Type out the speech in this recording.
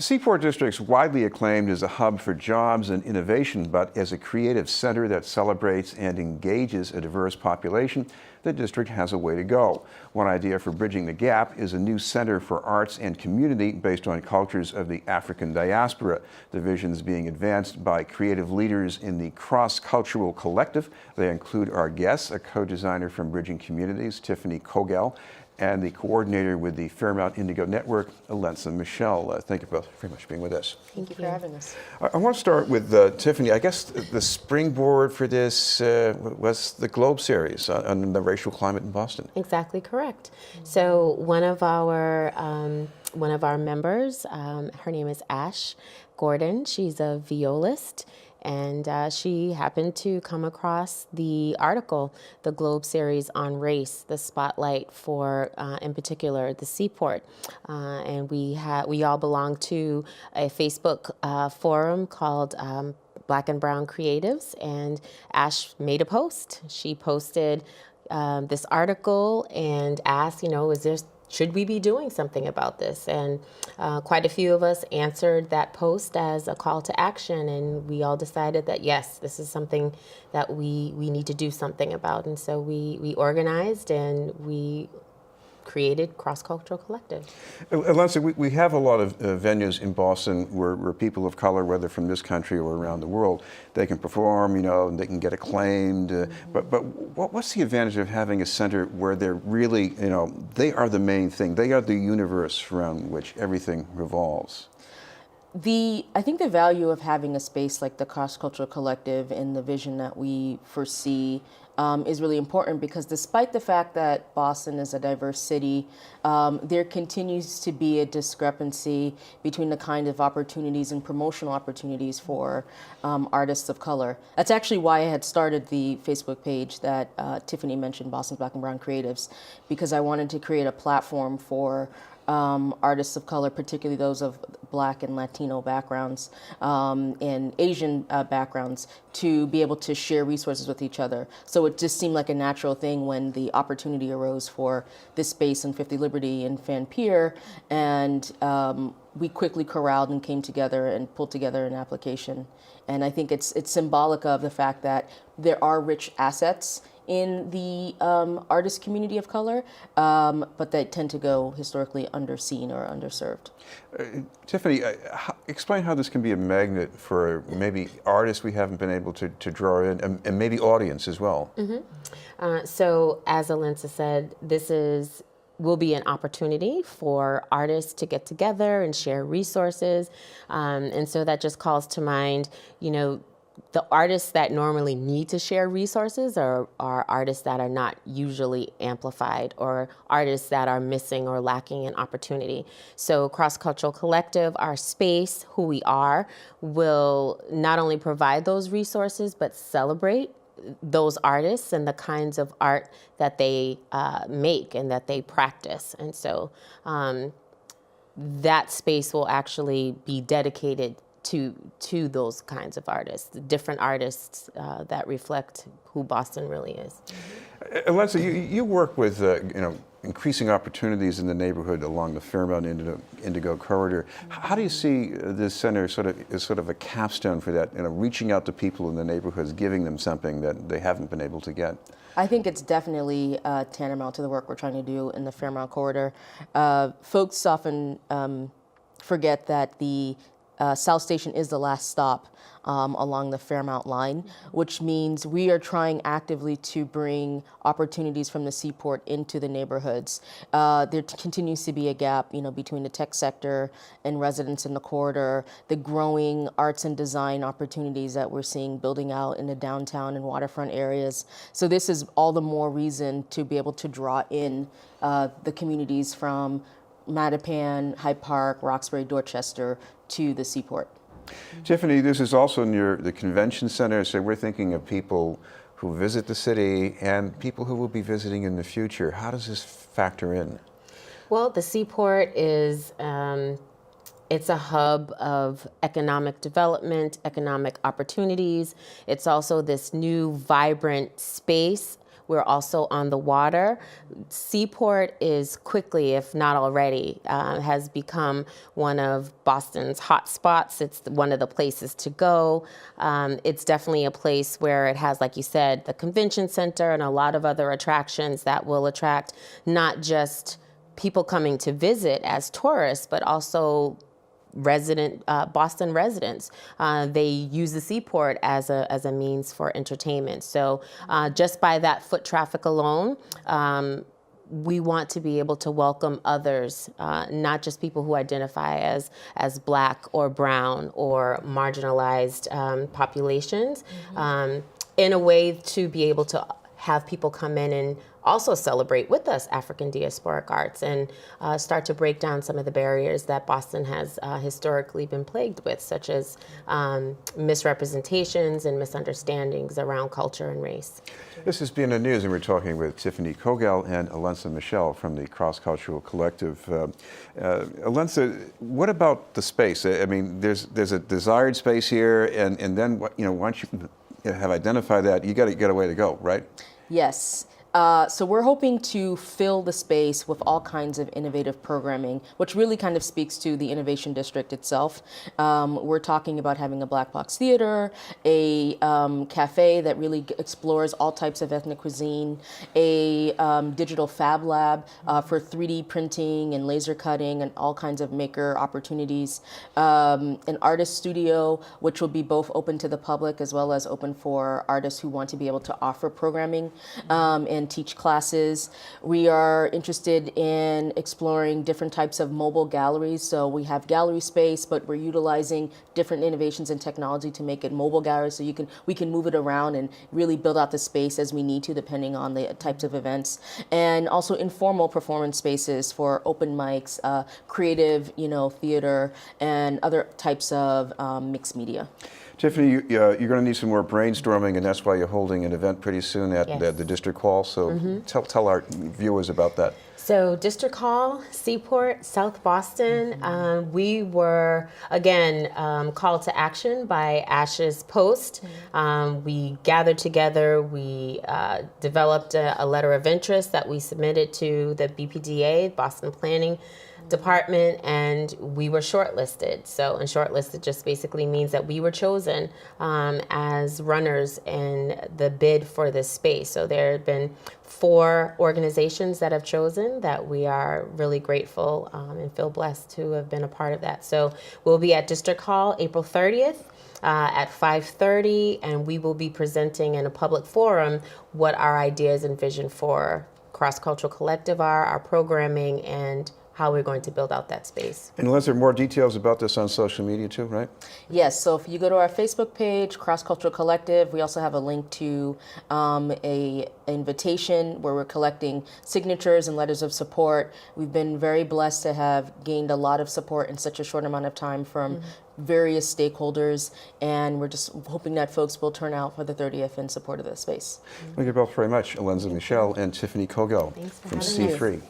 The Seaport District's widely acclaimed as a hub for jobs and innovation, but as a creative center that celebrates and engages a diverse population, the district has a way to go. One idea for bridging the gap is a new center for arts and community based on cultures of the African diaspora. The vision is being advanced by creative leaders in the cross-cultural collective. They include our guests, a co-designer from Bridging Communities, Tiffany Cogell, and the coordinator with the Fairmount Indigo Network, Allentza, Michel. Thank you both very much for being with us. Thank you for having us. I want to start with Tiffany. I guess the springboard for this was the Globe series on the racial climate in Boston. Exactly correct. So one of our members, her name is Ash Gordon. She's a violist. And she happened to come across the article, the Globe series on race, the spotlight for, in particular, the Seaport. And we all belong to a Facebook forum called Black and Brown Creatives, and Ash made a post. She posted this article and asked, should we be doing something about this? And quite a few of us answered that post as a call to action, and we all decided that yes, this is something that we need to do something about. And so we organized and we created Cross-Cultural Collective. Allentza, we have a lot of venues in Boston where people of color, whether from this country or around the world, they can perform, and they can get acclaimed. But what's the advantage of having a center where they're really, they are the main thing, they are the universe around which everything revolves? I think the value of having a space like the Cross-Cultural Collective and the vision that we foresee is really important, because despite the fact that Boston is a diverse city, there continues to be a discrepancy between the kind of opportunities and promotional opportunities for artists of color. That's actually why I had started the Facebook page that Tiffany mentioned, Boston's Black and Brown Creatives, because I wanted to create a platform for artists of color, particularly those of Black and Latino backgrounds and Asian backgrounds, to be able to share resources with each other. So it just seemed like a natural thing when the opportunity arose for this space in 50 Liberty and Fan Pier, and we quickly corralled and came together and pulled together an application. And I think it's symbolic of the fact that there are rich assets in the artist community of color, but they tend to go historically underseen or underserved. Tiffany, explain how this can be a magnet for maybe artists we haven't been able to draw in, and maybe audience as well. Mm-hmm. So as Allentza said, this will be an opportunity for artists to get together and share resources. And so that just calls to mind, the artists that normally need to share resources are artists that are not usually amplified, or artists that are missing or lacking in opportunity. So Cross-Cultural Collective, our space, who we are, will not only provide those resources, but celebrate those artists and the kinds of art that they make and that they practice. And so that space will actually be dedicated to those kinds of artists, different artists that reflect who Boston really is. Allentza, you work with increasing opportunities in the neighborhood along the Fairmount Indigo corridor. How do you see this center as sort of a capstone for that, reaching out to people in the neighborhoods, giving them something that they haven't been able to get? I think it's definitely tantamount to the work we're trying to do in the Fairmount corridor. Folks often forget that the South Station is the last stop along the Fairmount line, which means we are trying actively to bring opportunities from the Seaport into the neighborhoods. There continues to be a gap, between the tech sector and residents in the corridor, the growing arts and design opportunities that we're seeing building out in the downtown and waterfront areas. So this is all the more reason to be able to draw in the communities from Mattapan, Hyde Park, Roxbury, Dorchester to the Seaport. Tiffany, this is also near the convention center, so we're thinking of people who visit the city and people who will be visiting in the future. How does this factor in? Well, the Seaport is it's a hub of economic development, economic opportunities. It's also this new vibrant space We're also on the water. Seaport is quickly, if not already, has become one of Boston's hot spots. It's one of the places to go. It's definitely a place where it has, like you said, the convention center and a lot of other attractions that will attract not just people coming to visit as tourists, but also Boston residents. They use the seaport as a means for entertainment. So just by that foot traffic alone, we want to be able to welcome others, not just people who identify as Black or brown or marginalized populations, in a way to be able to have people come in and also celebrate with us African diasporic arts and start to break down some of the barriers that Boston has historically been plagued with, such as misrepresentations and misunderstandings around culture and race. This has been the news, and we're talking with Tiffany Cogell and Allentza Michel from the Cross Cultural Collective. Allentza, what about the space? I mean, there's a desired space here, and then once you have identified that, you got to get a way to go, right? Yes. So we're hoping to fill the space with all kinds of innovative programming, which really kind of speaks to the Innovation District itself. We're talking about having a black box theater, a cafe that really explores all types of ethnic cuisine, a digital fab lab for 3D printing and laser cutting and all kinds of maker opportunities, an artist studio, which will be both open to the public as well as open for artists who want to be able to offer programming and teach classes. We are interested in exploring different types of mobile galleries. So we have gallery space, but we're utilizing different innovations in technology to make it mobile galleries. So we can move it around and really build out the space as we need to, depending on the types of events. And also informal performance spaces for open mics, creative, theater, and other types of mixed media. Tiffany, you're going to need some more brainstorming, and that's why you're holding an event pretty soon at the District Hall. So tell our viewers about that. So District Hall, Seaport, South Boston, we were, again, called to action by Ash's post. We gathered together, we developed a letter of interest that we submitted to the BPDA, Boston Planning Department, and we were shortlisted. So, and shortlisted just basically means that we were chosen as runners in the bid for this space. So there have been 4 organizations that have chosen that we are really grateful and feel blessed to have been a part of that. So we'll be at District Hall April 30th. At 5:30, and we will be presenting in a public forum what our ideas and vision for Cross Cultural Collective are, our programming, and how we're going to build out that space. And Liz, there are more details about this on social media too, right? Yes, so if you go to our Facebook page, Cross Cultural Collective, we also have a link to a invitation where we're collecting signatures and letters of support. We've been very blessed to have gained a lot of support in such a short amount of time from various stakeholders, and we're just hoping that folks will turn out for the 30th in support of the space. Thank you both very much, Allentza Michel and Tiffany Cogell from Thanks for having me. C3.